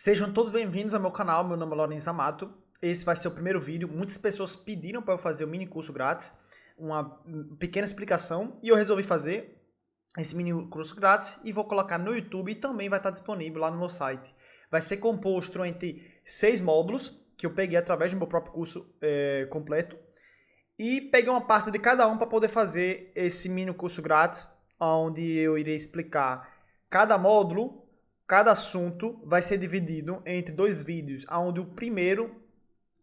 Sejam todos bem-vindos ao meu canal, meu nome é Lourenço Amato. Esse vai ser o primeiro vídeo. Muitas pessoas pediram para eu fazer o mini curso grátis, uma pequena explicação, e eu resolvi fazer esse mini curso grátis e vou colocar no YouTube e também vai estar disponível lá no meu site. Vai ser composto entre 6 módulos que eu peguei através do meu próprio curso completo e peguei uma parte de cada um para poder fazer esse mini curso grátis, onde eu irei explicar cada módulo. Cada assunto vai ser dividido entre 2 vídeos, onde o primeiro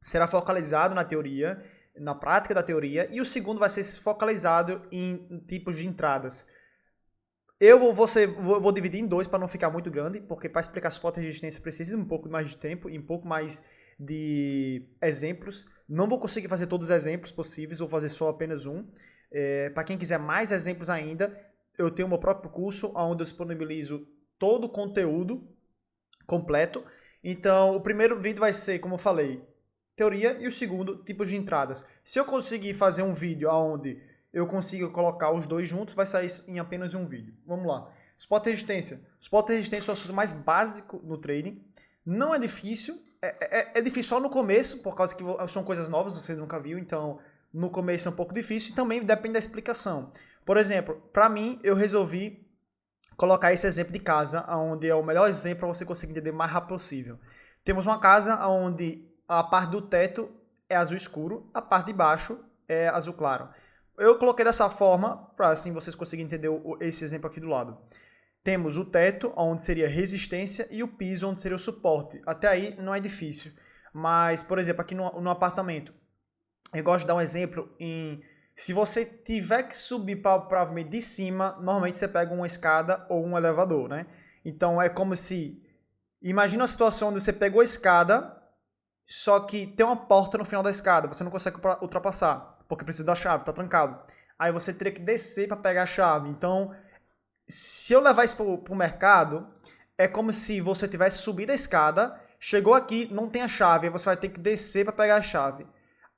será focalizado na teoria, na prática da teoria, e o segundo vai ser focalizado em tipos de entradas. Eu vou dividir em 2 para não ficar muito grande, porque para explicar suporte e resistência precisa de um pouco mais de tempo e um pouco mais de exemplos. Não vou conseguir fazer todos os exemplos possíveis, vou fazer só apenas um. Para quem quiser mais exemplos ainda, eu tenho o meu próprio curso, onde eu disponibilizo todo o conteúdo completo. Então, o primeiro vídeo vai ser, como eu falei, teoria, e o segundo, tipos de entradas. Se eu conseguir fazer um vídeo onde eu consiga colocar os dois juntos, vai sair em apenas um vídeo. Vamos lá. Suporte e resistência. Suporte e resistência é o assunto mais básico no trading. Não é difícil. É difícil só no começo, por causa que são coisas novas, você nunca viu, então no começo é um pouco difícil e também depende da explicação. Por exemplo, para mim, eu resolvi colocar esse exemplo de casa, onde é o melhor exemplo para você conseguir entender o mais rápido possível. Temos uma casa onde a parte do teto é azul escuro, a parte de baixo é azul claro. Eu coloquei dessa forma, para assim vocês conseguirem entender esse exemplo aqui do lado. Temos o teto, onde seria resistência, e o piso, onde seria o suporte. Até aí não é difícil. Mas, por exemplo, aqui no apartamento, eu gosto de dar um exemplo em... Se você tiver que subir para o pavimento de cima, normalmente você pega uma escada ou um elevador, né? Então é como se... Imagina a situação onde você pegou a escada, só que tem uma porta no final da escada, você não consegue ultrapassar, porque precisa da chave, tá trancado. Aí você teria que descer para pegar a chave. Então, se eu levar isso para o mercado, é como se você tivesse subido a escada, chegou aqui, não tem a chave, aí você vai ter que descer para pegar a chave.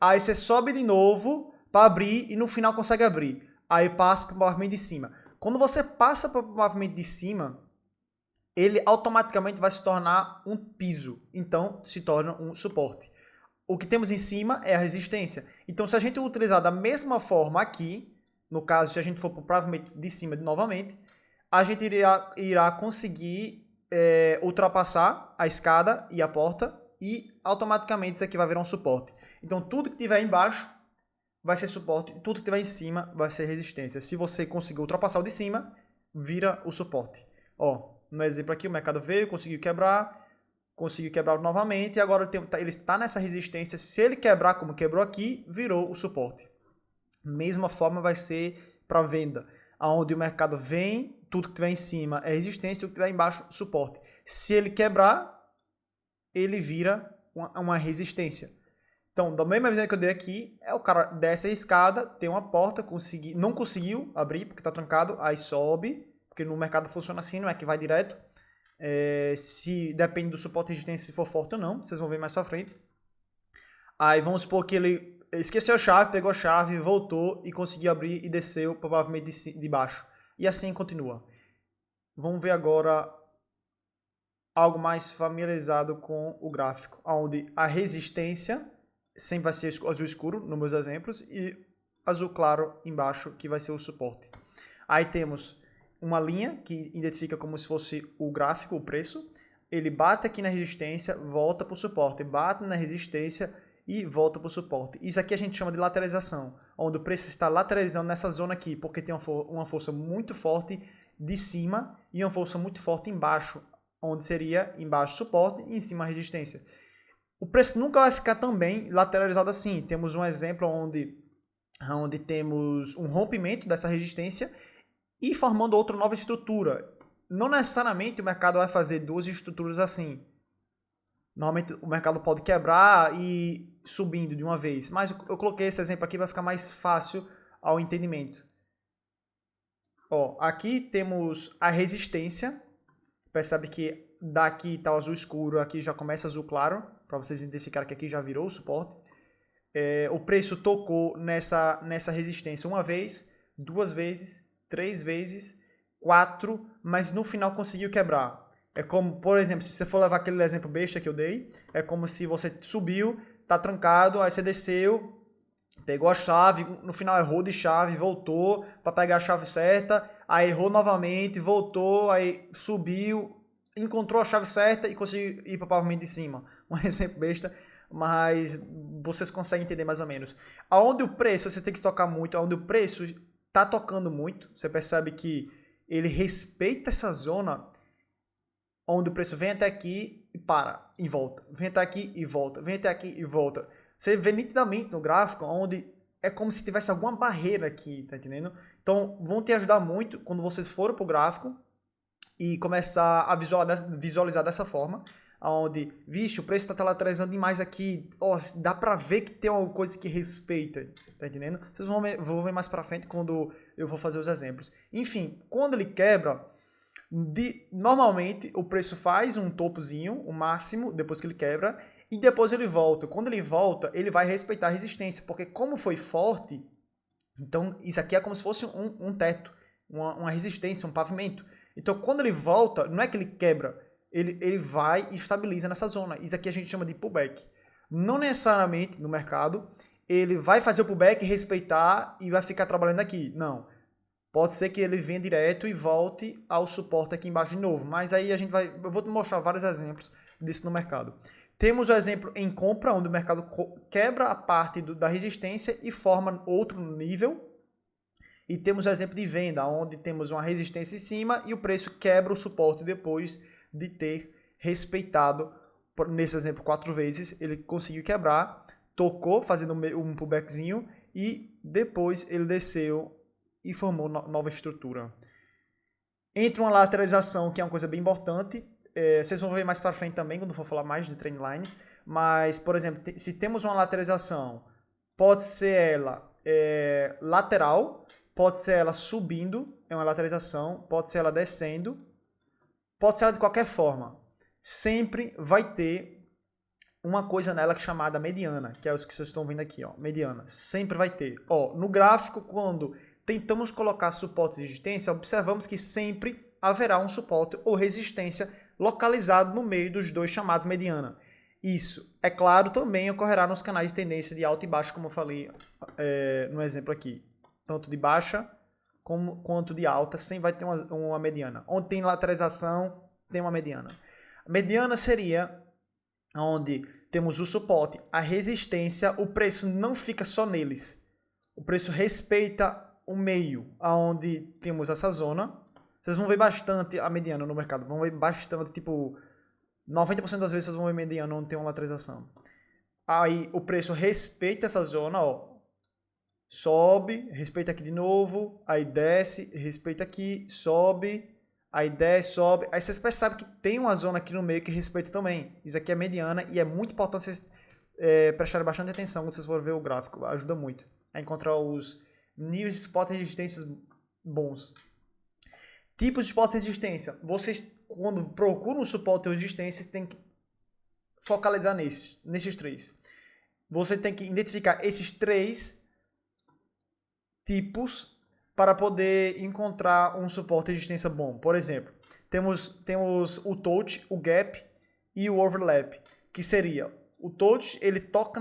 Aí você sobe de novo para abrir e no final consegue abrir. Aí passa para o movimento de cima. Quando você passa para o movimento de cima, ele automaticamente vai se tornar um piso. Então, se torna um suporte. O que temos em cima é a resistência. Então, se a gente utilizar da mesma forma aqui, no caso, se a gente for para o pavimento de cima novamente, a gente irá conseguir ultrapassar a escada e a porta e automaticamente isso aqui vai virar um suporte. Então, tudo que tiver embaixo vai ser suporte, tudo que tiver em cima vai ser resistência. Se você conseguir ultrapassar o de cima, vira o suporte. Ó, no exemplo aqui, o mercado veio, conseguiu quebrar novamente, e agora ele está nessa resistência. Se ele quebrar como quebrou aqui, virou o suporte. Mesma forma vai ser para venda, onde o mercado vem, tudo que tiver em cima é resistência, tudo que tiver embaixo, suporte. Se ele quebrar, ele vira uma resistência. Então, da mesma visão que eu dei aqui, o cara desce a escada, tem uma porta, não conseguiu abrir porque está trancado, aí sobe, porque no mercado funciona assim, não é que vai direto. Se depende do suporte e resistência, se for forte ou não, vocês vão ver mais pra frente. Aí vamos supor que ele esqueceu a chave, pegou a chave, voltou e conseguiu abrir e desceu provavelmente de baixo. E assim continua. Vamos ver agora algo mais familiarizado com o gráfico, onde a resistência sempre vai ser azul escuro, nos meus exemplos, e azul claro embaixo, que vai ser o suporte. Aí temos uma linha que identifica como se fosse o gráfico, o preço. Ele bate aqui na resistência, volta para o suporte, bate na resistência e volta para o suporte. Isso aqui a gente chama de lateralização, onde o preço está lateralizando nessa zona aqui, porque tem uma força muito forte de cima e uma força muito forte embaixo, onde seria embaixo suporte e em cima a resistência. O preço nunca vai ficar tão bem lateralizado assim. Temos um exemplo onde temos um rompimento dessa resistência e formando outra nova estrutura. Não necessariamente o mercado vai fazer 2 estruturas assim. Normalmente o mercado pode quebrar e subindo de uma vez. Mas eu coloquei esse exemplo aqui para ficar mais fácil ao entendimento. Ó, aqui temos a resistência. Percebe que daqui está o azul escuro, aqui já começa azul claro, para vocês identificarem que aqui já virou o suporte. O preço tocou nessa resistência uma vez, 2 vezes, 3 vezes, 4, mas no final conseguiu quebrar. É como, por exemplo, se você for levar aquele exemplo besta que eu dei, é como se você subiu, tá trancado, aí você desceu, pegou a chave, no final errou de chave, voltou para pegar a chave certa, aí errou novamente, voltou, aí subiu, encontrou a chave certa e conseguiu ir para o pavimento de cima. Um exemplo besta, mas vocês conseguem entender mais ou menos. Aonde o preço, você tem que tocar muito, aonde o preço tá tocando muito, você percebe que ele respeita essa zona onde o preço vem até aqui e para, e volta. Vem até aqui e volta. Vem até aqui e volta. Você vê nitidamente no gráfico onde é como se tivesse alguma barreira aqui, tá entendendo? Então, vão te ajudar muito quando vocês forem pro gráfico e começar a visualizar dessa forma, onde, vixe, o preço tá lateralizando demais aqui, ó, dá pra ver que tem alguma coisa que respeita, tá entendendo? Vocês vão ver mais pra frente quando eu vou fazer os exemplos. Enfim, quando ele quebra, normalmente o preço faz um topozinho, o máximo, depois que ele quebra, e depois ele volta. Quando ele volta, ele vai respeitar a resistência, porque como foi forte, então isso aqui é como se fosse um teto, uma resistência, um pavimento. Então quando ele volta, não é que ele quebra, ele vai e estabiliza nessa zona. Isso aqui a gente chama de pullback. Não necessariamente no mercado, ele vai fazer o pullback, respeitar e vai ficar trabalhando aqui. Não. Pode ser que ele venha direto e volte ao suporte aqui embaixo de novo. Mas aí eu vou te mostrar vários exemplos disso no mercado. Temos o exemplo em compra, onde o mercado quebra a parte da resistência e forma outro nível. E temos o exemplo de venda, onde temos uma resistência em cima e o preço quebra o suporte depois de ter respeitado, nesse exemplo, 4 vezes. Ele conseguiu quebrar, tocou fazendo um pullbackzinho e depois ele desceu e formou nova estrutura. Entre uma lateralização, que é uma coisa bem importante, vocês vão ver mais para frente também, quando for falar mais de trend lines, mas, por exemplo, se temos uma lateralização, pode ser ela lateral, pode ser ela subindo, é uma lateralização, pode ser ela descendo, pode ser ela de qualquer forma. Sempre vai ter uma coisa nela chamada mediana, que é os que vocês estão vendo aqui, ó, mediana. Sempre vai ter. Ó, no gráfico, quando tentamos colocar suporte e resistência, observamos que sempre haverá um suporte ou resistência localizado no meio dos dois chamados mediana. Isso, é claro, também ocorrerá nos canais de tendência de alta e baixa, como eu falei no exemplo aqui. Tanto de baixa quanto de alta, sempre vai ter uma mediana. Onde tem lateralização, tem uma mediana. A mediana seria onde temos o suporte, a resistência, o preço não fica só neles. O preço respeita o meio, aonde temos essa zona. Vocês vão ver bastante a mediana no mercado. Vão ver bastante, tipo, 90% das vezes vocês vão ver mediana onde tem uma lateralização. Aí o preço respeita essa zona, ó. Sobe, respeita aqui de novo, aí desce, respeita aqui, sobe, aí desce, sobe. Aí vocês percebem que tem uma zona aqui no meio que respeita também. Isso aqui é mediana e é muito importante vocês prestarem bastante atenção quando vocês forem ver o gráfico. Ajuda muito a encontrar os níveis de suporte e resistências bons. Tipos de suporte e resistência. Vocês, quando procuram um suporte ou resistência, tem que focalizar nesses três. Você tem que identificar esses três tipos para poder encontrar um suporte e resistência bom. Por exemplo, temos o touch, o gap e o overlap, que seria o touch, ele toca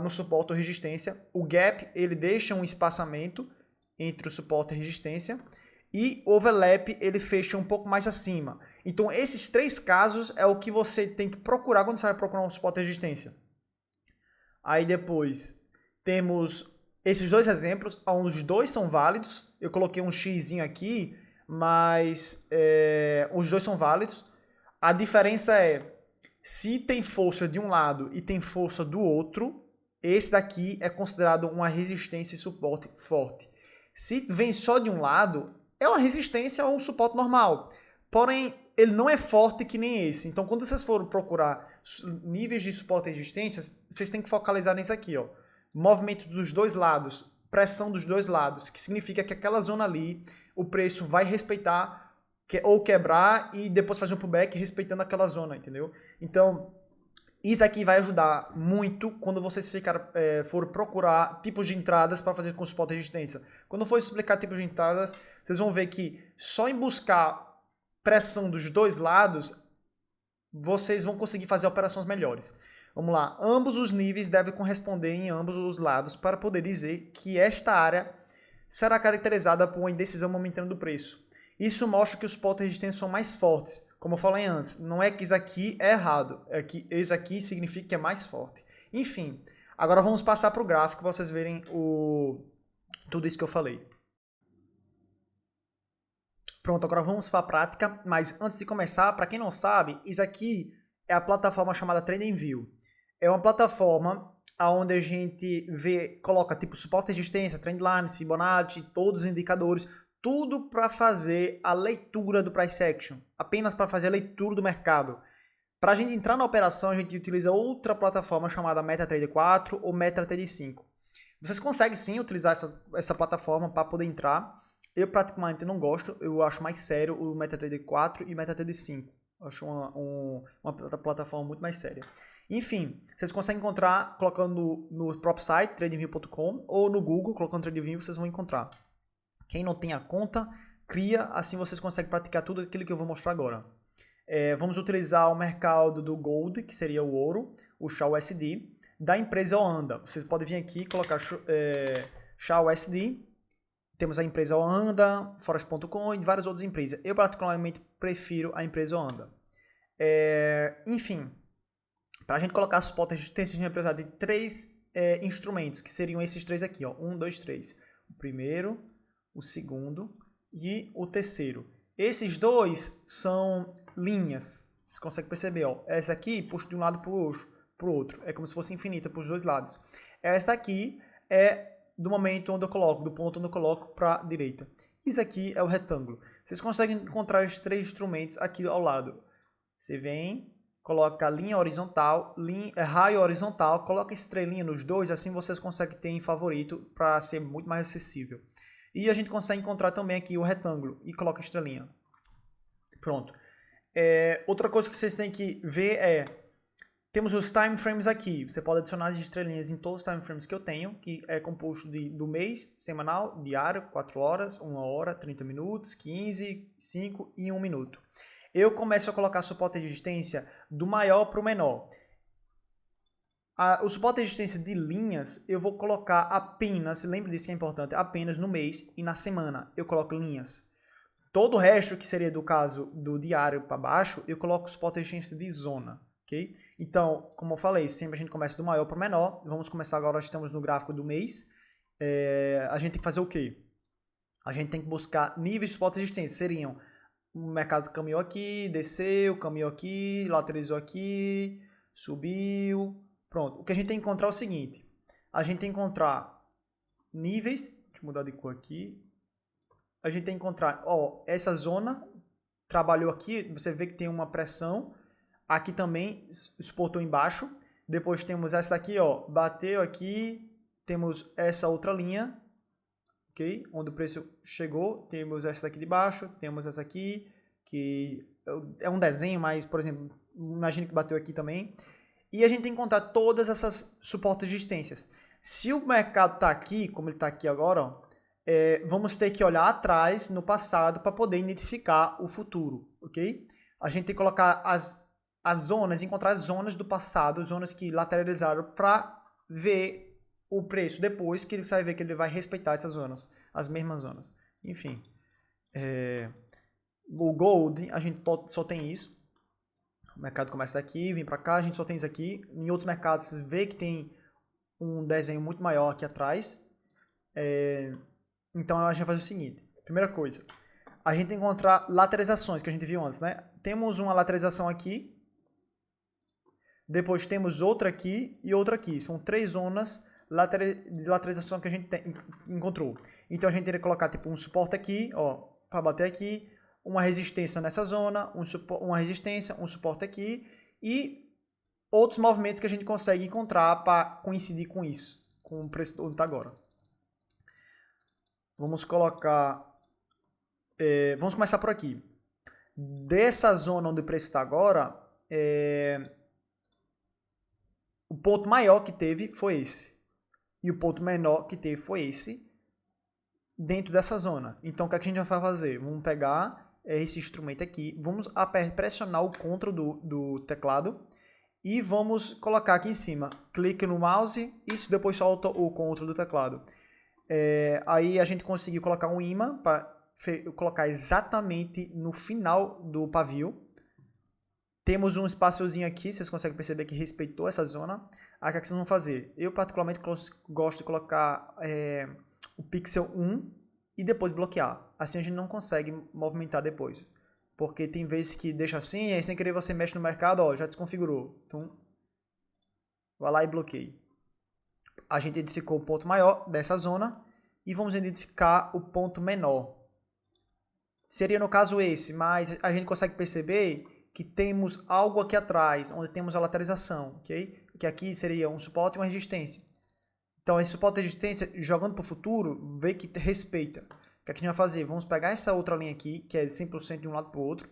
no suporte ou resistência, o gap, ele deixa um espaçamento entre o suporte e resistência, e o overlap, ele fecha um pouco mais acima. Então, esses três casos é o que você tem que procurar quando você vai procurar um suporte e resistência. Aí depois, temos esses dois exemplos, onde os dois são válidos. Eu coloquei um xizinho aqui, mas os dois são válidos. A diferença é, se tem força de um lado e tem força do outro, esse daqui é considerado uma resistência e suporte forte. Se vem só de um lado, é uma resistência ou um suporte normal. Porém, ele não é forte que nem esse. Então, quando vocês forem procurar níveis de suporte e resistência, vocês têm que focalizar nisso aqui, ó. Movimento dos dois lados, pressão dos dois lados, que significa que aquela zona ali, o preço vai respeitar ou quebrar e depois fazer um pullback respeitando aquela zona, entendeu? Então, isso aqui vai ajudar muito quando vocês forem procurar tipos de entradas para fazer com suporte e resistência. Quando eu for explicar tipos de entradas, vocês vão ver que só em buscar pressão dos dois lados, vocês vão conseguir fazer operações melhores. Vamos lá, ambos os níveis devem corresponder em ambos os lados para poder dizer que esta área será caracterizada por uma indecisão momentânea do preço. Isso mostra que os pontos de resistência são mais fortes. Como eu falei antes, não é que isso aqui é errado, é que isso aqui significa que é mais forte. Enfim, agora vamos passar para o gráfico para vocês verem tudo isso que eu falei. Pronto, agora vamos para a prática, mas antes de começar, para quem não sabe, isso aqui é a plataforma chamada TradingView. É uma plataforma onde a gente coloca tipo suporte de resistência, trendlines, Fibonacci, todos os indicadores, tudo para fazer a leitura do price action, apenas para fazer a leitura do mercado. Para a gente entrar na operação, a gente utiliza outra plataforma chamada MetaTrader 4 ou MetaTrader 5. Vocês conseguem sim utilizar essa plataforma para poder entrar. Eu praticamente não gosto, eu acho mais sério o MetaTrader 4 e o MetaTrader 5. Eu acho uma plataforma muito mais séria. Enfim, vocês conseguem encontrar colocando no próprio site, tradingview.com, ou no Google, colocando TradingView, vocês vão encontrar. Quem não tem a conta, cria, assim vocês conseguem praticar tudo aquilo que eu vou mostrar agora. Vamos utilizar o mercado do Gold, que seria o ouro, o XAUSD, da empresa Oanda. Vocês podem vir aqui e colocar XAUSD. Temos a empresa Oanda, Forex.com e várias outras empresas. Eu particularmente prefiro a empresa Oanda. Enfim, para a gente colocar suporte a resistência, a gente vai precisar de 3 instrumentos, que seriam esses 3 aqui. 1, 2, 3. O primeiro, o segundo e o terceiro. Esses 2 são linhas. Você consegue perceber, ó. Essa aqui puxa de um lado para o outro. É como se fosse infinita para os dois lados. Esta aqui é do momento onde eu coloco, do ponto onde eu coloco para a direita. Isso aqui é o retângulo. Vocês conseguem encontrar os 3 instrumentos aqui ao lado. Você vem, coloca a linha horizontal, raio horizontal, coloca estrelinha nos 2, assim vocês conseguem ter em favorito para ser muito mais acessível. E a gente consegue encontrar também aqui o retângulo e coloca a estrelinha. Pronto. Outra coisa que vocês têm que ver temos os time frames aqui. Você pode adicionar as estrelinhas em todos os time frames que eu tenho, que é composto do mês, semanal, diário, 4 horas, 1 hora, 30 minutos, 15, 5 e 1 minuto. Eu começo a colocar suporte de resistência do maior para o menor. O suporte de resistência de linhas, eu vou colocar apenas, lembre disso que é importante, apenas no mês e na semana eu coloco linhas. Todo o resto, que seria do caso do diário para baixo, eu coloco suporte de resistência de zona. Okay? Então, como eu falei, sempre a gente começa do maior para o menor. Vamos começar agora, estamos no gráfico do mês. A gente tem que fazer o quê? A gente tem que buscar níveis de suporte de resistência. Seriam, o mercado caminhou aqui, desceu, caminhou aqui, lateralizou aqui, subiu. Pronto. O que a gente tem que encontrar é o seguinte. A gente tem que encontrar níveis. Deixa eu mudar de cor aqui. A gente tem que encontrar, essa zona trabalhou aqui. Você vê que tem uma pressão. Aqui também suportou embaixo. Depois temos essa daqui, bateu aqui. Temos essa outra linha, ok? Onde o preço chegou. Temos essa daqui de baixo. Temos essa aqui, que é um desenho, mas, por exemplo, imagine que bateu aqui também. E a gente tem que encontrar todas essas suportes de resistências. Se o mercado está aqui, como ele está aqui agora, vamos ter que olhar atrás, no passado, para poder identificar o futuro, ok? A gente tem que colocar as zonas, encontrar as zonas do passado, zonas que lateralizaram, para ver o preço depois, que você vai ver que ele vai respeitar essas zonas, as mesmas zonas. Enfim, o Gold, a gente só tem isso. O mercado começa daqui, vem para cá, a gente só tem isso aqui. Em outros mercados, você vê que tem um desenho muito maior aqui atrás. Então, a gente vai fazer o seguinte. Primeira coisa, a gente tem que encontrar lateralizações, que a gente viu antes, né? Temos uma lateralização aqui. Depois temos outra aqui e outra aqui. São 3 zonas de lateralização que a gente encontrou. Então, a gente teria que colocar tipo um suporte aqui, para bater aqui. Uma resistência nessa zona, uma resistência, um suporte aqui. E outros movimentos que a gente consegue encontrar para coincidir com isso. Com o preço onde está agora. Vamos colocar... vamos começar por aqui. Dessa zona onde o preço está agora... o ponto maior que teve foi esse. E o ponto menor que teve foi esse. Dentro dessa zona. Então, o que a gente vai fazer? Vamos pegar esse instrumento aqui, vamos pressionar o Ctrl do teclado e vamos colocar aqui em cima. Clique no mouse, isso depois solta o Ctrl do teclado. Aí a gente conseguiu colocar um imã para colocar exatamente no final do pavio. Temos um espaciozinho aqui, vocês conseguem perceber que respeitou essa zona. Aí o que vocês vão fazer? Eu particularmente gosto de colocar o pixel 1 e depois bloquear. Assim a gente não consegue movimentar depois. Porque tem vezes que deixa assim, e aí sem querer você mexe no mercado, ó, já desconfigurou. Então, vai lá e bloqueia. A gente identificou o ponto maior dessa zona e vamos identificar o ponto menor. Seria no caso esse, mas a gente consegue perceber que temos algo aqui atrás, onde temos a lateralização, ok? Que aqui seria um suporte e uma resistência. Então, esse suporte e resistência, jogando para o futuro, vê que respeita. O que a gente vai fazer? Vamos pegar essa outra linha aqui, que é 100% de um lado para o outro,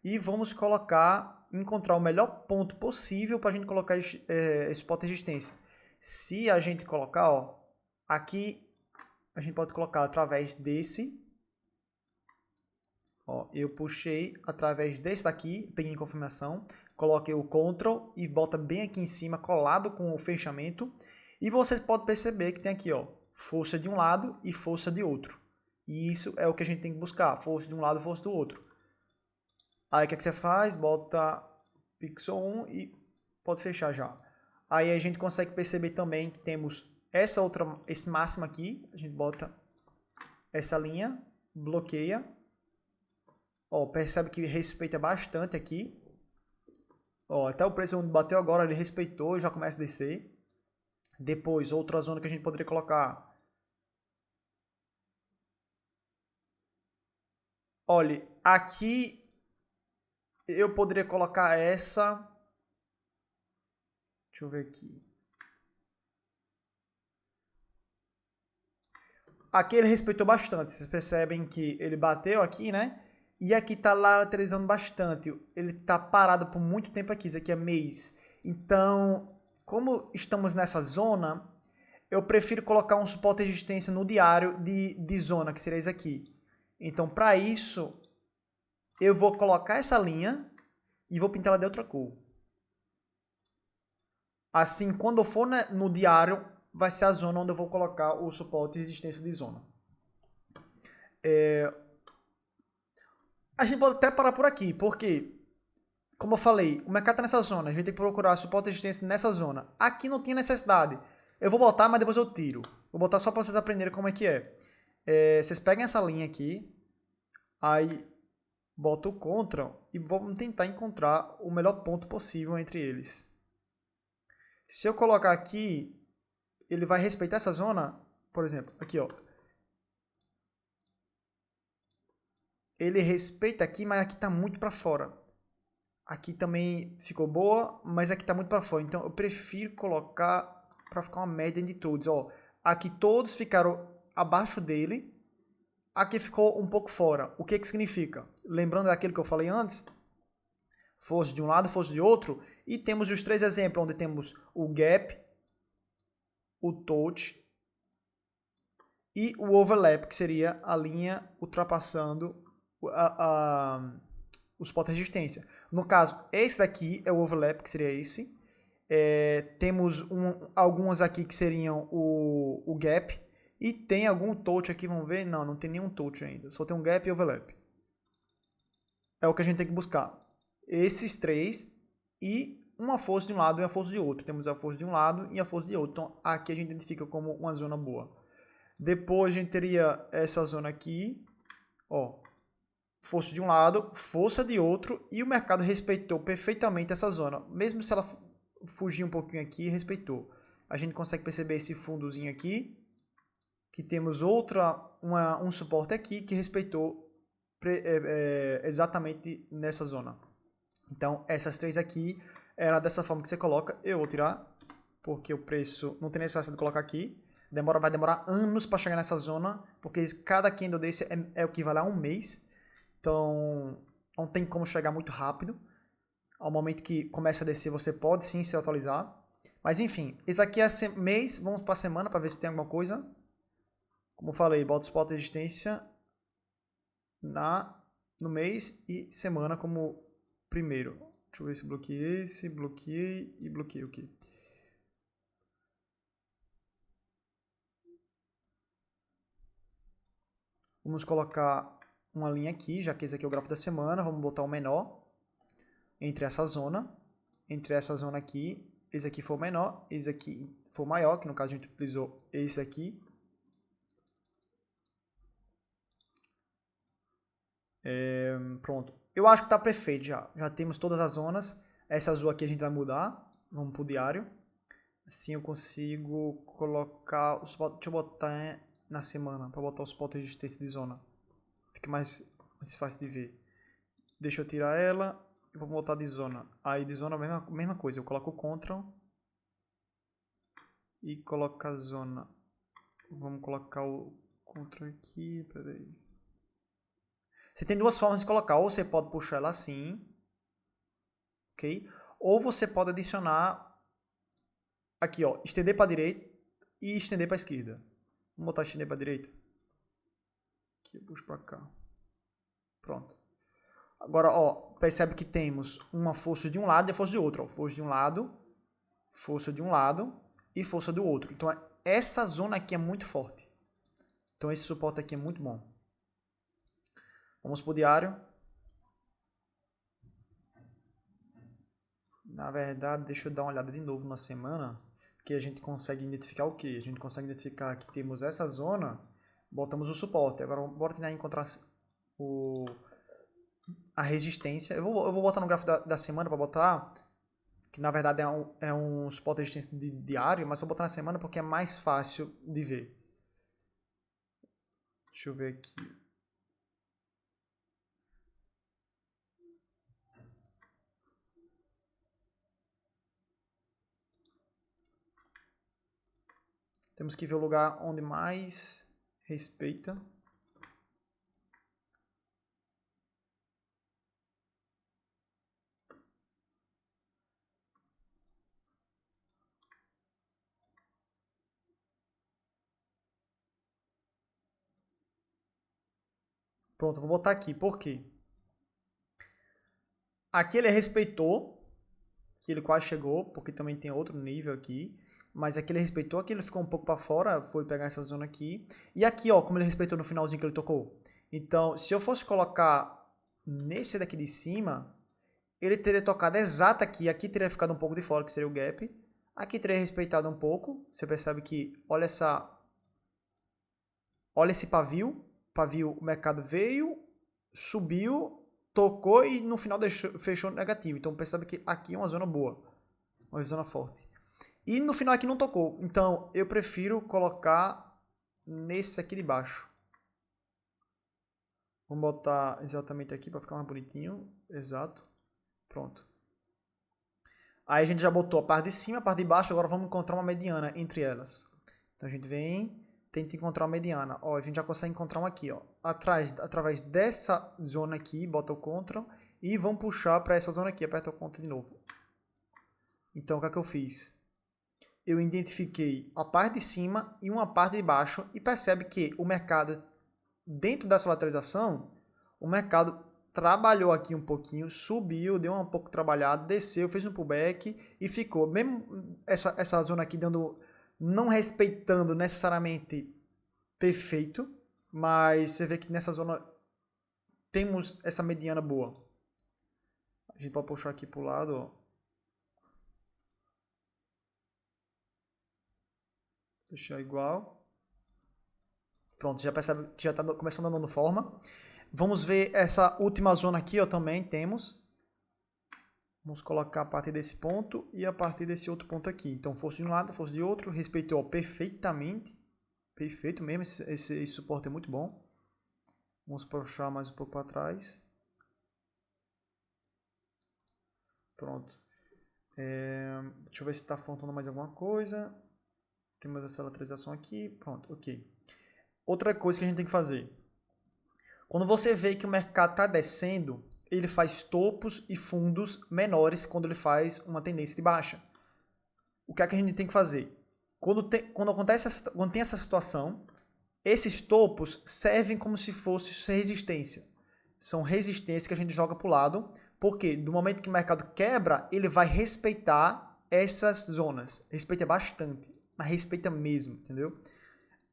e vamos encontrar o melhor ponto possível para a gente colocar esse suporte e resistência. Se a gente colocar, ó, aqui, a gente pode colocar através desse. Ó, eu puxei através desse daqui, peguei em confirmação, coloquei o Ctrl e bota bem aqui em cima, colado com o fechamento. E vocês podem perceber que tem aqui, ó, força de um lado e força de outro. E isso é o que a gente tem que buscar, força de um lado e força do outro. Aí o que você faz? Bota pixel 1 e pode fechar já. Aí a gente consegue perceber também que temos esse máximo aqui, a gente bota essa linha, bloqueia. Ó, percebe que respeita bastante aqui. Ó, até o preço onde bateu agora, ele respeitou, já começa a descer. Depois, outra zona que a gente poderia colocar. Olha, aqui eu poderia colocar essa. Deixa eu ver aqui. Aqui ele respeitou bastante. Vocês percebem que ele bateu aqui, né? E aqui tá lateralizando bastante. Ele tá parado por muito tempo aqui. Isso aqui é mês. Então, como estamos nessa zona, eu prefiro colocar um suporte de resistência no diário de zona, que seria isso aqui. Então, para isso, eu vou colocar essa linha e vou pintar ela de outra cor. Assim, quando eu for no diário, vai ser a zona onde eu vou colocar o suporte de resistência de zona. A gente pode até parar por aqui, porque, como eu falei, o mercado está nessa zona, a gente tem que procurar suporte e resistência nessa zona. Aqui não tinha necessidade. Eu vou botar, mas depois eu tiro. Vou botar só para vocês aprenderem como é que é. Vocês pegam essa linha aqui, aí bota o Ctrl e vamos tentar encontrar o melhor ponto possível entre eles. Se eu colocar aqui, ele vai respeitar essa zona, por exemplo, aqui ó. Ele respeita aqui, mas aqui está muito para fora. Aqui também ficou boa, mas aqui está muito para fora. Então eu prefiro colocar para ficar uma média de todos. Ó, aqui todos ficaram abaixo dele. Aqui ficou um pouco fora. O que que significa? Lembrando daquilo que eu falei antes, força de um lado, força de outro. E temos os três exemplos, onde temos o gap, o touch e o overlap, que seria a linha ultrapassando o suporte de resistência. No caso, esse daqui é o overlap, que seria esse. Temos algumas aqui que seriam o gap. E tem algum touch aqui, vamos ver? Não, não tem nenhum touch ainda. Só tem um gap e overlap. É o que a gente tem que buscar. Esses três e uma força de um lado e uma força de outro. Temos a força de um lado e a força de outro. Então, aqui a gente identifica como uma zona boa. Depois a gente teria essa zona aqui. Ó, força de um lado, força de outro. E o mercado respeitou perfeitamente essa zona. Mesmo se ela fugir um pouquinho aqui, respeitou. A gente consegue perceber esse fundozinho aqui. Que temos um suporte aqui que respeitou exatamente nessa zona. Então, essas três aqui, era dessa forma que você coloca. Eu vou tirar, porque o preço não tem necessidade de colocar aqui. Vai demorar anos para chegar nessa zona, porque cada candle desse é equivale a um mês. Então, não tem como chegar muito rápido. Ao momento que começa a descer, você pode sim se atualizar. Mas enfim, esse aqui é mês. Vamos para a semana para ver se tem alguma coisa. Como eu falei, bota o suporte de resistência na no mês e semana como primeiro. Deixa eu ver se bloqueei esse, bloqueei e bloqueei o quê? Vamos colocar uma linha aqui, já que esse aqui é o gráfico da semana. Vamos botar o menor entre essa zona. Entre essa zona aqui, esse aqui for o menor, esse aqui for o maior, que no caso a gente utilizou esse aqui. Pronto. Eu acho que está perfeito já. Já temos todas as zonas. Essa azul aqui a gente vai mudar. Vamos para o diário. Assim eu consigo colocar os pontos. Deixa eu botar na semana, para botar os pontos de resistência de zona. Fica mais fácil de ver. Deixa eu tirar ela e vou botar de zona. Aí de zona mesma coisa. Eu coloco o Ctrl e coloco a zona. Vamos colocar o Ctrl aqui. Peraí. Você tem duas formas de colocar. Ou você pode puxar ela assim. Ok? Ou você pode adicionar aqui, ó, estender para a direita e estender para a esquerda. Vamos botar estender para a direita. Aqui, eu puxo para cá. Pronto. Agora, ó, percebe que temos uma força de um lado e a força de outro. Ó. Força de um lado e força do outro. Então, essa zona aqui é muito forte. Então, esse suporte aqui é muito bom. Vamos para o diário. Na verdade, deixa eu dar uma olhada de novo na semana, que a gente consegue identificar o quê? A gente consegue identificar que temos essa zona, botamos o suporte. Agora, bora tentar encontrar a resistência. Eu vou botar no gráfico da semana para botar, que na verdade é um suporte resistente de diário, mas vou botar na semana porque é mais fácil de ver. Deixa eu ver aqui. Temos que ver o lugar onde mais respeita. Pronto, vou botar aqui. Por quê? Aqui ele respeitou, ele quase chegou, porque também tem outro nível aqui. Mas aqui ele respeitou, aqui ele ficou um pouco para fora, foi pegar essa zona aqui. E aqui, ó, como ele respeitou no finalzinho que ele tocou. Então, se eu fosse colocar nesse daqui de cima, ele teria tocado exato aqui. Aqui teria ficado um pouco de fora, que seria o gap. Aqui teria respeitado um pouco. Você percebe que, olha esse pavio. Pavio, o mercado veio, subiu, tocou e no final fechou negativo. Então, percebe que aqui é uma zona boa. Uma zona forte. E no final aqui não tocou. Então, eu prefiro colocar nesse aqui de baixo. Vamos botar exatamente aqui para ficar mais bonitinho. Exato. Pronto. Aí a gente já botou a parte de cima, a parte de baixo. Agora vamos encontrar uma mediana entre elas. Então a gente vem, tenta encontrar uma mediana. Ó, a gente já consegue encontrar uma aqui. Ó. Através dessa zona aqui, bota o Ctrl. E vamos puxar para essa zona aqui. Aperta o Ctrl de novo. Então o que é que eu fiz? Eu identifiquei a parte de cima e uma parte de baixo e percebe que o mercado, dentro dessa lateralização, o mercado trabalhou aqui um pouquinho, subiu, deu um pouco trabalhado, desceu, fez um pullback e ficou. Mesmo essa zona aqui não respeitando necessariamente perfeito, mas você vê que nessa zona temos essa mediana boa. A gente pode puxar aqui para o lado, ó. Deixar igual. Pronto, já percebe que já está começando dando forma. Vamos ver essa última zona aqui, ó, também temos. Vamos colocar a partir desse ponto e a partir desse outro ponto aqui. Então, força de um lado, força de outro. Respeitou perfeitamente. Perfeito mesmo, esse suporte é muito bom. Vamos puxar mais um pouco para trás. Pronto. Deixa eu ver se está faltando mais alguma coisa. Temos essa lateralização aqui. Pronto, ok. Outra coisa que a gente tem que fazer. Quando você vê que o mercado está descendo, ele faz topos e fundos menores quando ele faz uma tendência de baixa. O que é que a gente tem que fazer? Quando tem essa situação, esses topos servem como se fosse resistência. são resistências que a gente joga pro lado, porque do momento que o mercado quebra, ele vai respeitar essas zonas. Respeita bastante, mas respeita mesmo, entendeu? O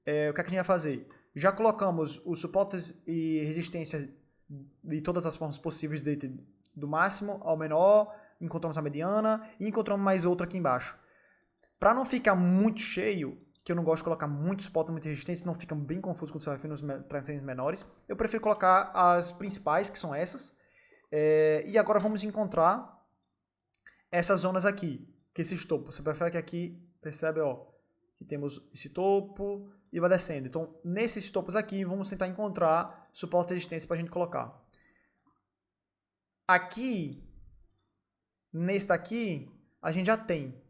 que é que a gente vai fazer? Já colocamos os suportes e resistências de todas as formas possíveis, do máximo ao menor, encontramos a mediana e encontramos mais outra aqui embaixo. Para não ficar muito cheio, que eu não gosto de colocar muito suporte, muita resistência, senão fica bem confuso quando você vai para frames menores, eu prefiro colocar as principais, que são essas. E agora vamos encontrar essas zonas aqui, que esses topos. Você prefere que aqui, percebe, ó, que temos esse topo e vai descendo. Então, nesses topos aqui, vamos tentar encontrar suporte e resistência para a gente colocar. Aqui, nesse daqui, a gente já tem,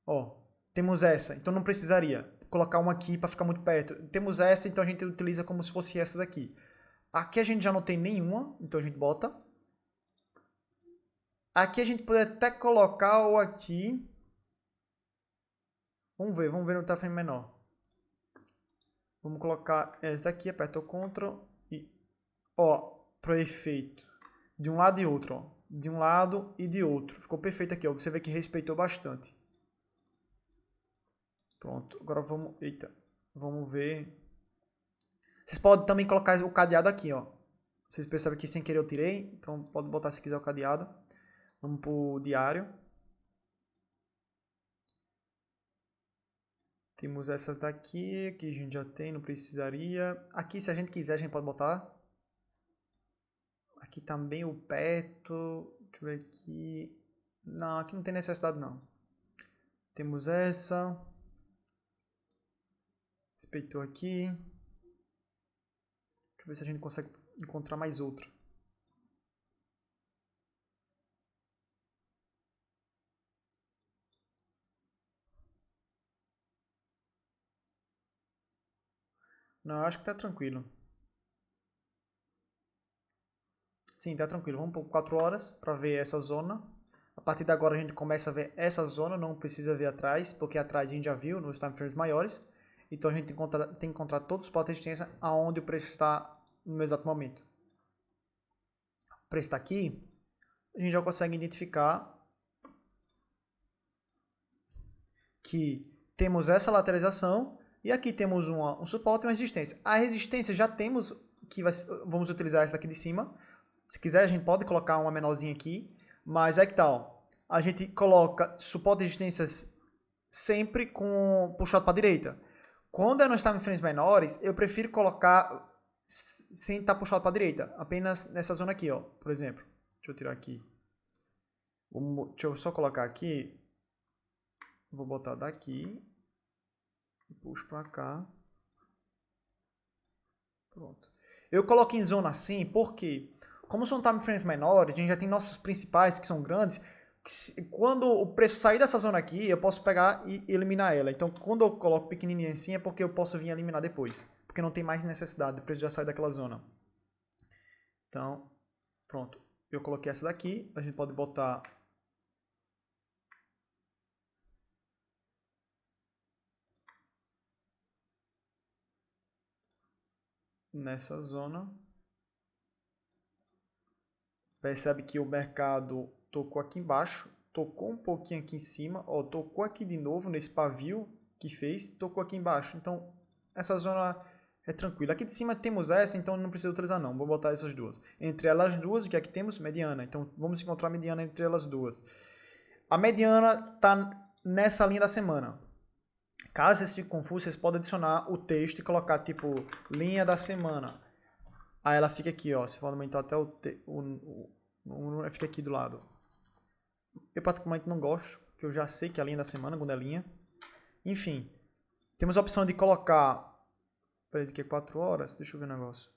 ó, temos essa, então não precisaria colocar uma aqui para ficar muito perto. Temos essa, então a gente utiliza como se fosse essa daqui. Aqui a gente já não tem nenhuma, então a gente bota. Aqui a gente pode até colocar ou aqui. Vamos ver no time menor. Vamos colocar essa daqui, aperta o Ctrl e, ó, para efeito. De um lado e outro, ó. De um lado e de outro. Ficou perfeito aqui, ó. Você vê que respeitou bastante. Pronto, agora vamos... Eita, vamos ver. Vocês podem também colocar o cadeado aqui, ó. Vocês percebem que sem querer eu tirei. Então pode botar se quiser o cadeado. Vamos pro diário. Temos essa daqui, que a gente já tem, não precisaria. Aqui, se a gente quiser, a gente pode botar. Aqui também o perto. Deixa eu ver aqui. Não, aqui não tem necessidade, não. Temos essa. Respeitou aqui. Deixa eu ver se a gente consegue encontrar mais outra. Não, acho que tá tranquilo. Sim, tá tranquilo. Vamos por 4 horas para ver essa zona. A partir de agora a gente começa a ver essa zona, não precisa ver atrás, porque atrás a gente já viu nos time frames maiores. Então a gente tem que encontrar todos os pontos de resistência aonde o preço está no exato momento. O preço está aqui, a gente já consegue identificar que temos essa lateralização e aqui temos um suporte e uma resistência. A resistência já temos, vamos utilizar essa daqui de cima. Se quiser a gente pode colocar uma menorzinha aqui, mas é que tal? A gente coloca suporte e resistências sempre puxado para a direita. Quando é nos time frames menores, eu prefiro colocar sem estar puxado para a direita, apenas nessa zona aqui, ó, por exemplo. Deixa eu tirar aqui. Deixa eu só colocar aqui. Vou botar daqui. Puxo para cá. Pronto. Eu coloco em zona assim porque, como são time frames menores, a gente já tem nossas principais que são grandes. Quando o preço sair dessa zona aqui, eu posso pegar e eliminar ela. Então, quando eu coloco pequenininha assim, é porque eu posso vir eliminar depois. Porque não tem mais necessidade, o preço já sai daquela zona. Então, pronto. Eu coloquei essa daqui. A gente pode botar... nessa zona. Percebe que o mercado tocou aqui embaixo, tocou um pouquinho aqui em cima, ó, tocou aqui de novo nesse pavio que fez, tocou aqui embaixo. Então, essa zona é tranquila. Aqui de cima temos essa, então não precisa utilizar não. Vou botar essas duas. Entre elas duas, o que aqui temos? Mediana. Então, vamos encontrar a mediana entre elas duas. A mediana está nessa linha da semana. Caso vocês fiquem confusos, vocês podem adicionar o texto e colocar, tipo, linha da semana. Aí ela fica aqui, ó. Você pode aumentar até fica aqui do lado. Eu particularmente não gosto, porque eu já sei que é a linha da semana, quando é linha. Enfim, temos a opção de colocar... Peraí, aqui é 4 horas? Deixa eu ver o negócio.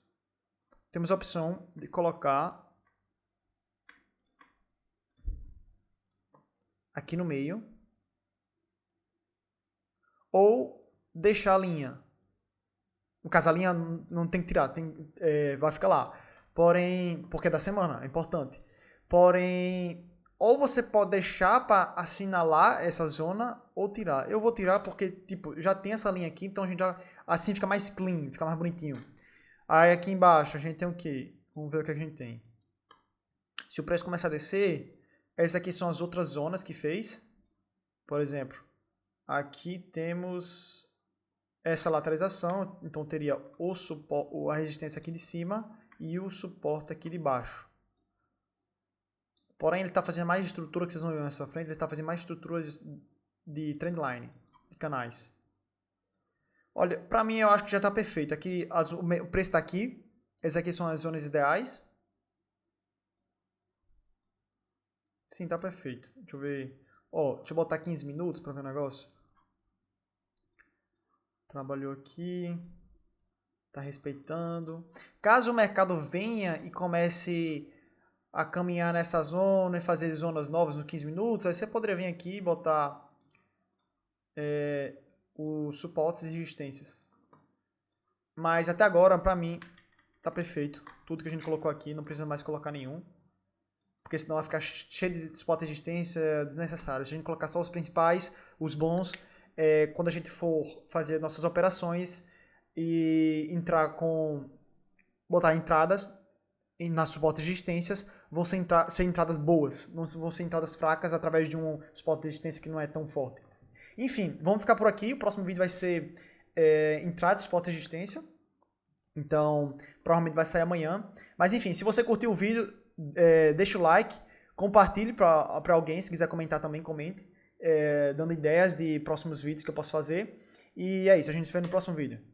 Temos a opção de colocar aqui no meio. Ou deixar a linha. No caso, a linha não tem que tirar, vai ficar lá. Porém, porque é da semana, é importante. Porém, ou você pode deixar para assinalar essa zona ou tirar. Eu vou tirar porque, tipo, já tem essa linha aqui, então a gente já, assim fica mais clean, fica mais bonitinho. Aí aqui embaixo a gente tem o quê? Vamos ver o que a gente tem. Se o preço começar a descer, essas aqui são as outras zonas que fez. Por exemplo, aqui temos essa lateralização, então teria o suporte, a resistência aqui de cima e o suporte aqui de baixo. Porém, ele está fazendo mais estrutura, que vocês vão ver mais pra frente, ele está fazendo mais estrutura de trendline, de canais. Olha, para mim eu acho que já está perfeito. Aqui o preço está aqui, essas aqui são as zonas ideais. Sim, tá perfeito. Deixa eu ver. Ó, deixa eu botar 15 minutos para ver o negócio. Trabalhou aqui. Tá respeitando. Caso o mercado venha e comece a caminhar nessa zona e fazer zonas novas nos 15 minutos, aí você poderia vir aqui e botar os suportes e resistências. Mas até agora, pra mim, tá perfeito. Tudo que a gente colocou aqui, não precisa mais colocar nenhum. Porque senão vai ficar cheio de suporte e resistência desnecessário. Se a gente colocar só os principais, os bons, quando a gente for fazer nossas operações e botar entradas nas suportes e resistências, vão ser entradas boas, não vão ser entradas fracas através de um suporte de resistência que não é tão forte. Enfim, vamos ficar por aqui. O próximo vídeo vai ser entrada de suporte e resistência. Então, provavelmente vai sair amanhã. Mas enfim, se você curtiu o vídeo, deixa o like, compartilhe para alguém, se quiser comentar também, comente, dando ideias de próximos vídeos que eu posso fazer. E é isso, a gente se vê no próximo vídeo.